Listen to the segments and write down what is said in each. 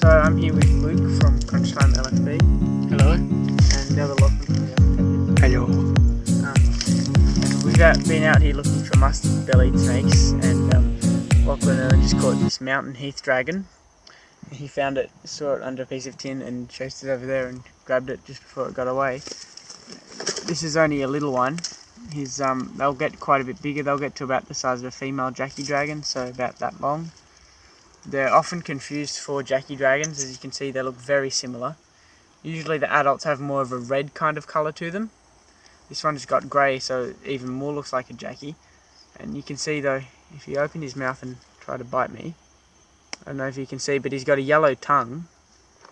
So I'm here with Luke from CrunchtimeLFB. Hello. And Neville Lachlan from the other. Hello. We've been out here looking for mustard-bellied snakes, and Lachlan just caught this mountain heath dragon. He found it, saw it under a piece of tin, and chased it over there and grabbed it just before it got away. This is only a little one. They'll get quite a bit bigger. They'll get to about the size of a female Jackie dragon, so about that long. They're often confused for Jackie dragons. As you can see, they look very similar. Usually the adults have more of a red kind of colour to them. This one's got grey, so it even more looks like a Jackie. And you can see though, if you open his mouth and try to bite me, I don't know if you can see, but he's got a yellow tongue,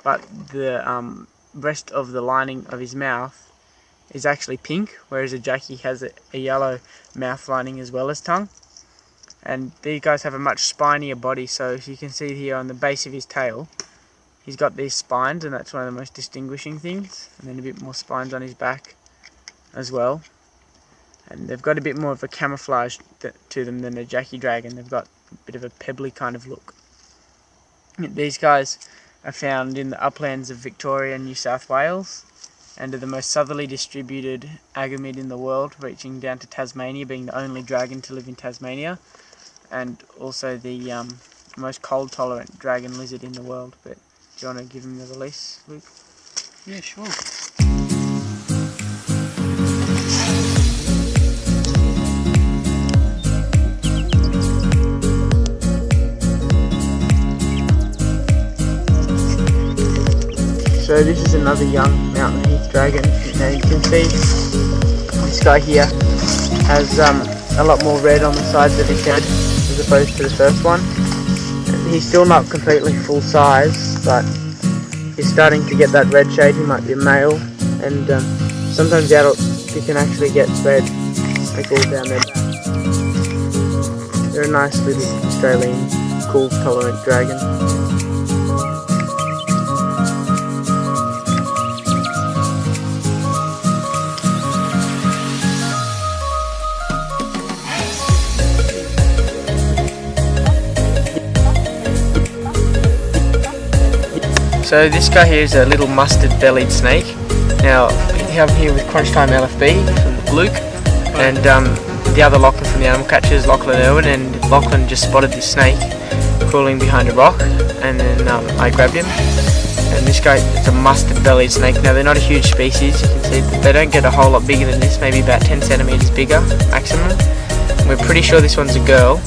but the rest of the lining of his mouth is actually pink, whereas a Jackie has a yellow mouth lining as well as tongue. And these guys have a much spinier body, so as you can see here on the base of his tail, he's got these spines, and that's one of the most distinguishing things. And then a bit more spines on his back as well. And they've got a bit more of a camouflage to them than a Jackie dragon. They've got a bit of a pebbly kind of look. These guys are found in the uplands of Victoria and New South Wales, and are the most southerly distributed agamid in the world, reaching down to Tasmania, being the only dragon to live in Tasmania, and also the most cold tolerant dragon lizard in the world. But do you want to give him the release, Luke? Yeah, sure. So this is another young mountain heath dragon. Now you can see this guy here has a lot more red on the sides of his head as opposed to the first one. And he's still not completely full size, but he's starting to get that red shade. He might be a male, and sometimes the adults, you can actually get red like all down their back. They're a nice little Australian cool tolerant dragon. So this guy here is a little mustard-bellied snake. Now, I'm here with CrunchtimeLFB from Luke, and the other Lachlan from the Animal Catchers, Lachlan Irwin, and Lachlan just spotted this snake crawling behind a rock, and then I grabbed him. And this guy, it's a mustard-bellied snake. Now, they're not a huge species. You can see that they don't get a whole lot bigger than this, maybe about 10 centimeters bigger maximum. We're pretty sure this one's a girl.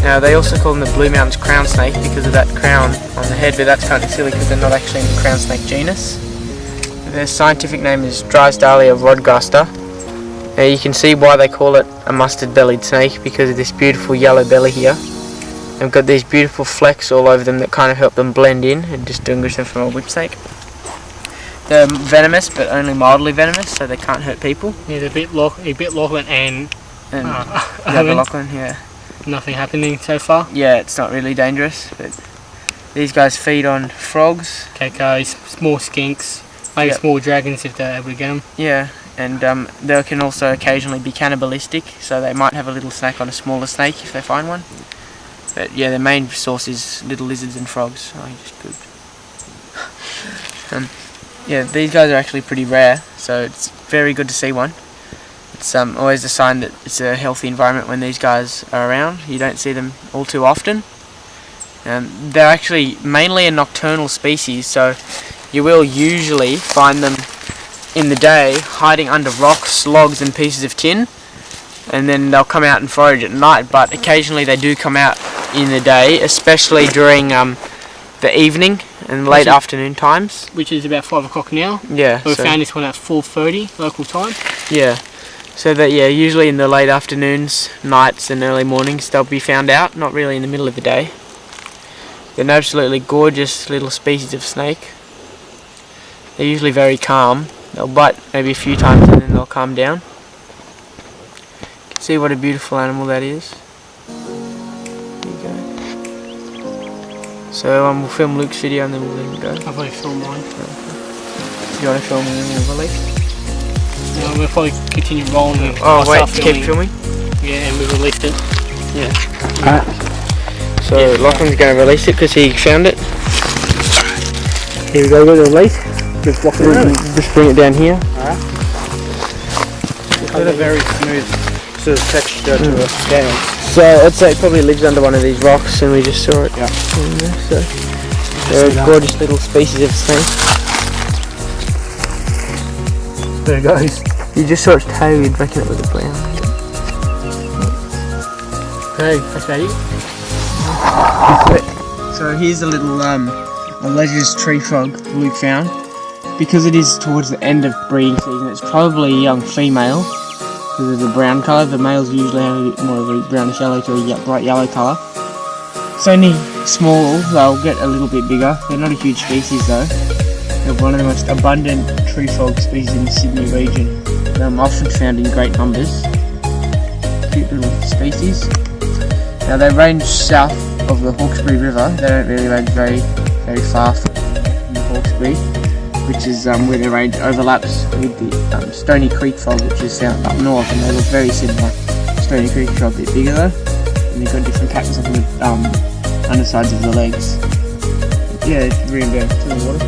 Now they also call them the Blue Mountains crown snake because of that crown on the head, but that's kind of silly because they're not actually in the crown snake genus. Their scientific name is Drysdalia rhodghaster. Now you can see why they call it a mustard-bellied snake, because of this beautiful yellow belly here. They've got these beautiful flecks all over them that kind of help them blend in and distinguish them from a whip snake. They're venomous, but only mildly venomous, so they can't hurt people. Yeah, they're a bit Lachlan and the other Lachlan, yeah. Nothing happening so far. Yeah, it's not really dangerous, but these guys feed on frogs, geckos, small skinks, maybe small dragons if they're able to get them. Yeah, and they can also occasionally be cannibalistic, so they might have a little snack on a smaller snake if they find one. But yeah, their main source is little lizards and frogs. Oh, he just pooped. Yeah, these guys are actually pretty rare, so it's very good to see one. It's always a sign that it's a healthy environment when these guys are around. You don't see them all too often. They're actually mainly a nocturnal species, so you will usually find them in the day hiding under rocks, logs and pieces of tin, and then they'll come out and forage at night, but occasionally they do come out in the day, especially during the evening and late afternoon times. Which is about 5 o'clock now. Yeah. We found this one at 4:30 local time. Yeah. So that, yeah, usually in the late afternoons, nights and early mornings they'll be found out, not really in the middle of the day. They're an absolutely gorgeous little species of snake. They're usually very calm. They'll bite maybe a few times and then they'll calm down. You can see what a beautiful animal that is. There you go. So we'll film Luke's video and then we'll let him go. I'll probably film mine. Do you want to film and then we'll release? No, we'll probably continue rolling with wait, keep filming? Yeah, and we released it. Yeah. Alright. So Lachlan's going to release it because he found it. Here we go with the release. Just bring it down here. Alright. It's got a very smooth sort of texture to the scales. So I'd say it probably lives under one of these rocks and we just saw it. Yeah. So they're a gorgeous little species of snake. There it goes. You just saw its tail, you'd reckon it was a brown. Okay, that's ready. So here's a little a Lesueurs tree frog Luke found. Because it is towards the end of breeding season, it's probably a young female because of the brown colour. The males usually have a bit more of a brownish yellow to a bright yellow colour. It's only small, they'll get a little bit bigger. They're not a huge species though. They're one of the most abundant tree frog species in the Sydney region. They're often found in great numbers. Cute little species. Now they range south of the Hawkesbury River. They don't really range very far from the Hawkesbury, which is where their range overlaps with the Stony Creek frog, which is found up north, and they look very similar. Stony Creek frog a bit bigger though, and they've got different patterns on the undersides of the legs. Yeah, bring them down to the water.